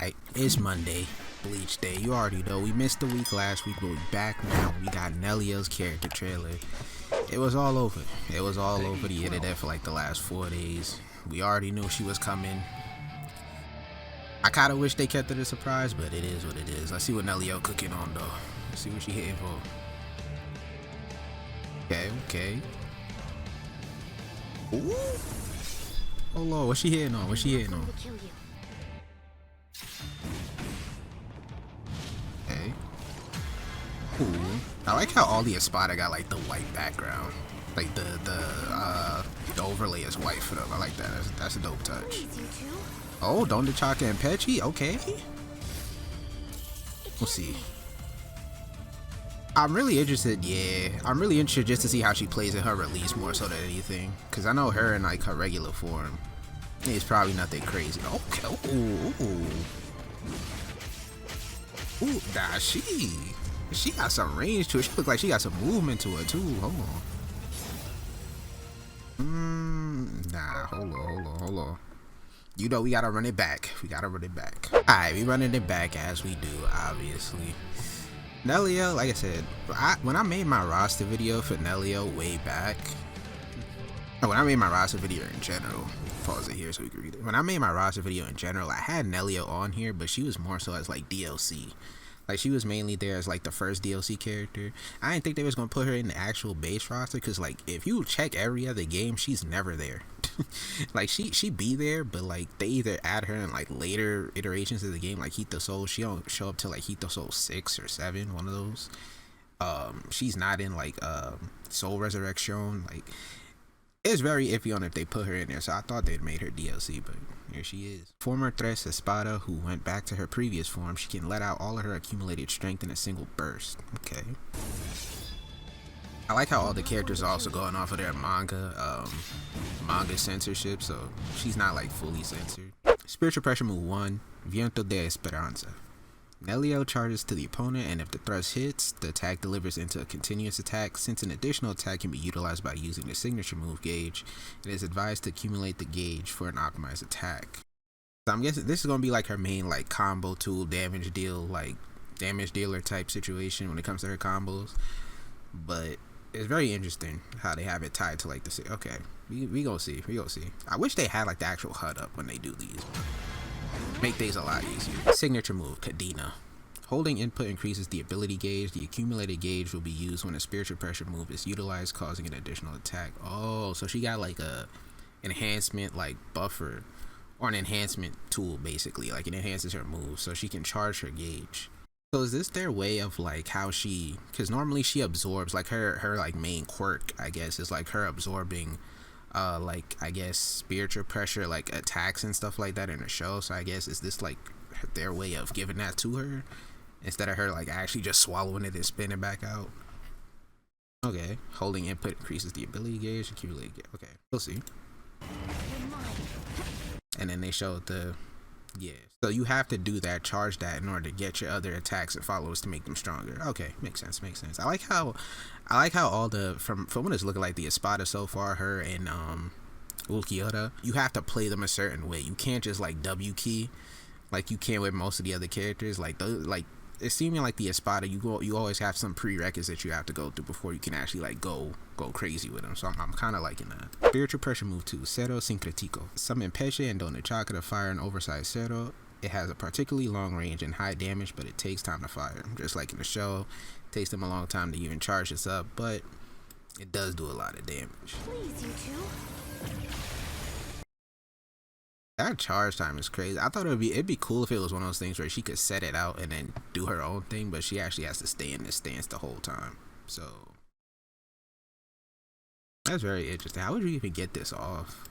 Alright, it's Monday, Bleach Day. You already know we missed the week last week, but we back now. We got Nelliel's character trailer. It was all over. It was all over the internet for like the last 4 days. We already knew she was coming. I kind of wish they kept it a surprise, but it is what it is. Let's see what Nelliel cooking on though. Let's see what she hitting for. Okay. Ooh. Oh Lord, what's she hitting on? What's she hitting on? Okay. Ooh. I like how all the Espada got like the white background. Like the overlay is white for them. I like that. That's a dope touch. Oh, Don Chaka and Pechi? Okay. We'll see. I'm really interested, I'm really interested just to see how she plays in her release more so than anything. Because I know her in like her regular form, it's probably nothing crazy. Okay. Ooh, nah, she got some range to it. She look like she got some movement to it too. Hold on. Nah, hold on. You know we gotta run it back. Alright, we running it back as we do, obviously. Nelliel, like I said, when I made my roster video for Nelliel way back, when I made my roster video in general, pause it here so we can read it. When I made my roster video in general, I had Nelliel on here, but she was more so as like DLC. Like she was mainly there as like the first DLC character. I didn't think they was gonna put her in the actual base roster because like if you check every other game, she's never there. Like she be there, but like they either add her in like later iterations of the game, like Heat the Soul. She don't show up till like Heat the Soul 6 or 7, one of those. She's not in like Soul Resurrection. Like it's very iffy on if they put her in there, so I thought they'd made her DLC, but here she is. Former Tres Espada who went back to her previous form. She can let out all of her accumulated strength in a single burst. Okay. I like how all the characters are also going off of their manga censorship, so she's not like fully censored. Spiritual Pressure move 1, Viento de Esperanza. Nelliel charges to the opponent, and if the thrust hits, the attack delivers into a continuous attack. Since an additional attack can be utilized by using the signature move gauge, it is advised to accumulate the gauge for an optimized attack. So I'm guessing this is going to be like her main like combo tool, damage dealer type situation when it comes to her combos. But it's very interesting how they have it tied to like the okay. We gonna see. I wish they had like the actual HUD up when they do these. Make things a lot easier. Signature move, Cadena. Holding input increases the ability gauge. The accumulated gauge will be used when a spiritual pressure move is utilized, causing an additional attack. Oh, so she got like a enhancement like buffer or an enhancement tool basically. Like it enhances her move so she can charge her gauge. So is this their way of like how she, because normally she absorbs like her like main quirk, I guess, is like her absorbing like I guess spiritual pressure like attacks and stuff like that in the show. So I guess is this like their way of giving that to her instead of her like actually just swallowing it and spinning back out? Okay, holding input increases the ability gauge, accumulate gauge. Okay, we'll see. And then they showed the so you have to do that, charge that in order to get your other attacks and follows to make them stronger. Okay, makes sense. I like how all the from what it's looking like the Espada so far, her and Ulquiorra, you have to play them a certain way. You can't just like W key like you can with most of the other characters. Like those, like it's seeming like the Espada, you always have some prerequisites you have to go through before you can actually like go crazy with them. So I'm kind of liking that. Spiritual Pressure move 2, Cero Sincretico. Summon Peche and Don Chaka to fire an oversized Cero. It has a particularly long range and high damage, but it takes time to fire. Just like in the show, it takes them a long time to even charge this up, but it does do a lot of damage. Please, you two. That charge time is crazy. I thought it'd be cool if it was one of those things where she could set it out and then do her own thing, but she actually has to stay in this stance the whole time. So that's very interesting. How would you even get this off?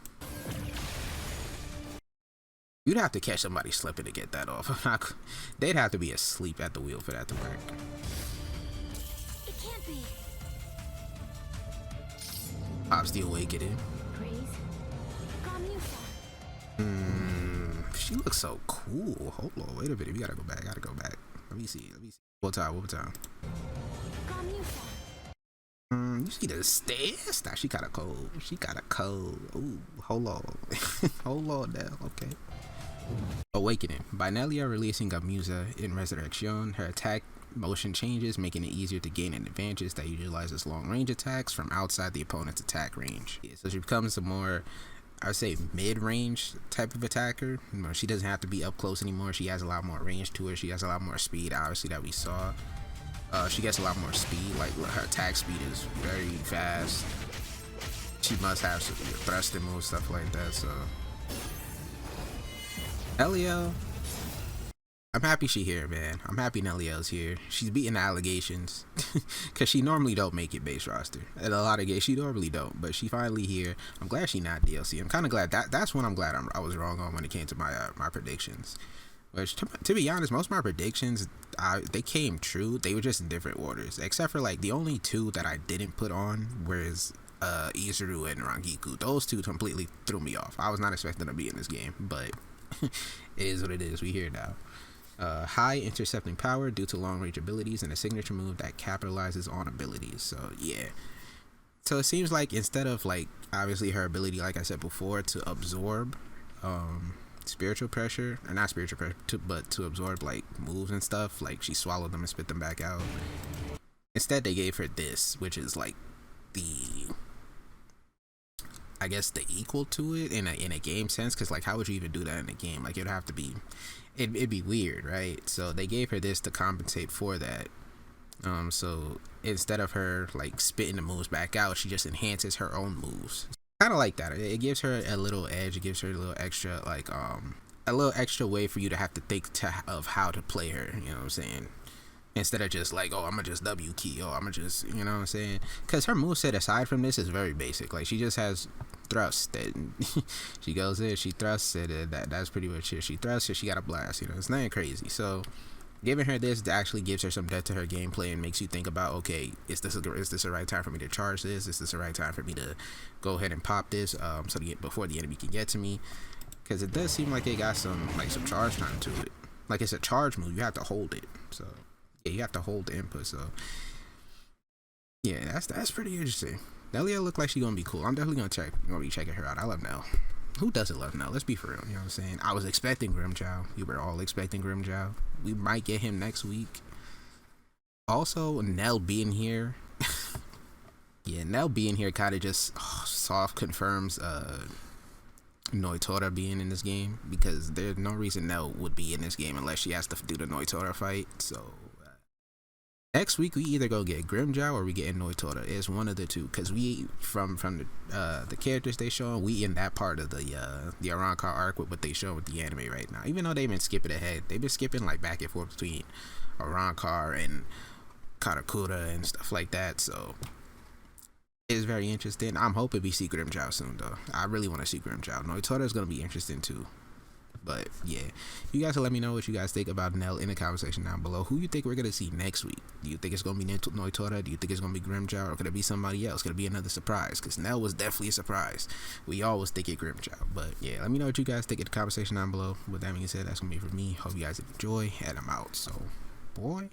You'd have to catch somebody slipping to get that off. They'd have to be asleep at the wheel for that to work. It can't be. Pops the Awakening. She looks so cool. Hold on, wait a minute. We gotta go back. Let me see. One time. You see the stairs? Nah, she got a cold. Ooh, hold on. Hold on now. Okay. Awakening. By Nelliel releasing a Musa in Resurrection, her attack motion changes, making it easier to gain an advantage that utilizes long range attacks from outside the opponent's attack range. Yeah, so she becomes a more, I would say, mid-range type of attacker. She doesn't have to be up close anymore. She has a lot more range to her. She has a lot more speed, obviously, that we saw. She gets a lot more speed. Like, her attack speed is very fast. She must have some thrusting moves, stuff like that. So Nelliel, I'm happy she here, man. I'm happy Nelliel's here. She's beating the allegations because she normally don't make it base roster. At a lot of games, she normally don't, but she finally here. I'm glad she not DLC. I'm kind of glad that's when I'm glad I was wrong on when it came to my my predictions. Which, to be honest, most of my predictions, they came true. They were just in different orders, except for like the only two that I didn't put on was Izuru and Rangiku. Those two completely threw me off. I was not expecting to be in this game, but it is what it is. We here now. High intercepting power due to long range abilities and a signature move that capitalizes on abilities. So yeah, so it seems like instead of like obviously her ability, like I said before, to absorb spiritual pressure, or not spiritual pressure, but to absorb like moves and stuff, like she swallowed them and spit them back out. Instead they gave her this, which is like the, I guess, the equal to it in a game sense, because like how would you even do that in a game? Like it'd have to be, it'd be weird, right? So they gave her this to compensate for that. So instead of her like spitting the moves back out, she just enhances her own moves. Kind of like that. It gives her a little edge. It gives her a little extra, like a little extra way for you to have to think of how to play her. You know what I'm saying? Instead of just like, oh, I'm gonna just W key. Oh, I'm gonna just, you know what I'm saying? Because her moveset aside from this is very basic. Like she just has thrust, and she goes in, she thrusts it, and that's pretty much it. She thrusts it, she got a blast. You know, it's nothing crazy. So giving her this actually gives her some depth to her gameplay and makes you think about, okay, is this the right time for me to charge this? Is this the right time for me to go ahead and pop this so to get before the enemy can get to me? Because it does seem like it got some charge time to it. Like it's a charge move, you have to hold it. So yeah, you have to hold the input. So yeah, that's pretty interesting. Nelliel look like she's gonna be cool. I'm definitely gonna be checking her out. I love Nell. Who doesn't love Nell? Let's be for real. You know what I'm saying? I was expecting Grimmjow. We were all expecting Grimmjow. We might get him next week. Also, Nell being here. Yeah, Nell being here kind of just soft confirms Noitora being in this game, because there's no reason Nell would be in this game unless she has to do the Noitora fight. So next week we either go get Grimmjow or we get Noitora. It's one of the two, because we from the characters they show, we in that part of the Arrancar arc with what they show with the anime right now. Even though they've been skipping ahead, they've been skipping like back and forth between Arrancar and Karakura and stuff like that. So it's very interesting. I'm hoping we see Grimmjow soon though. I really want to see Grimmjow. Noitora is gonna be interesting too. But yeah, you guys will let me know what you guys think about Nell in the comment section down below. Who you think we're gonna see next week? Do you think it's gonna be Noitora? Do you think it's gonna be Grimmjow, or could it be somebody else? Could it be another surprise? Because Nell was definitely a surprise. We always think it Grimmjow. But yeah, let me know what you guys think in the comment section down below. With that being said, that's gonna be for me. Hope you guys enjoy, and I'm out. So, boy.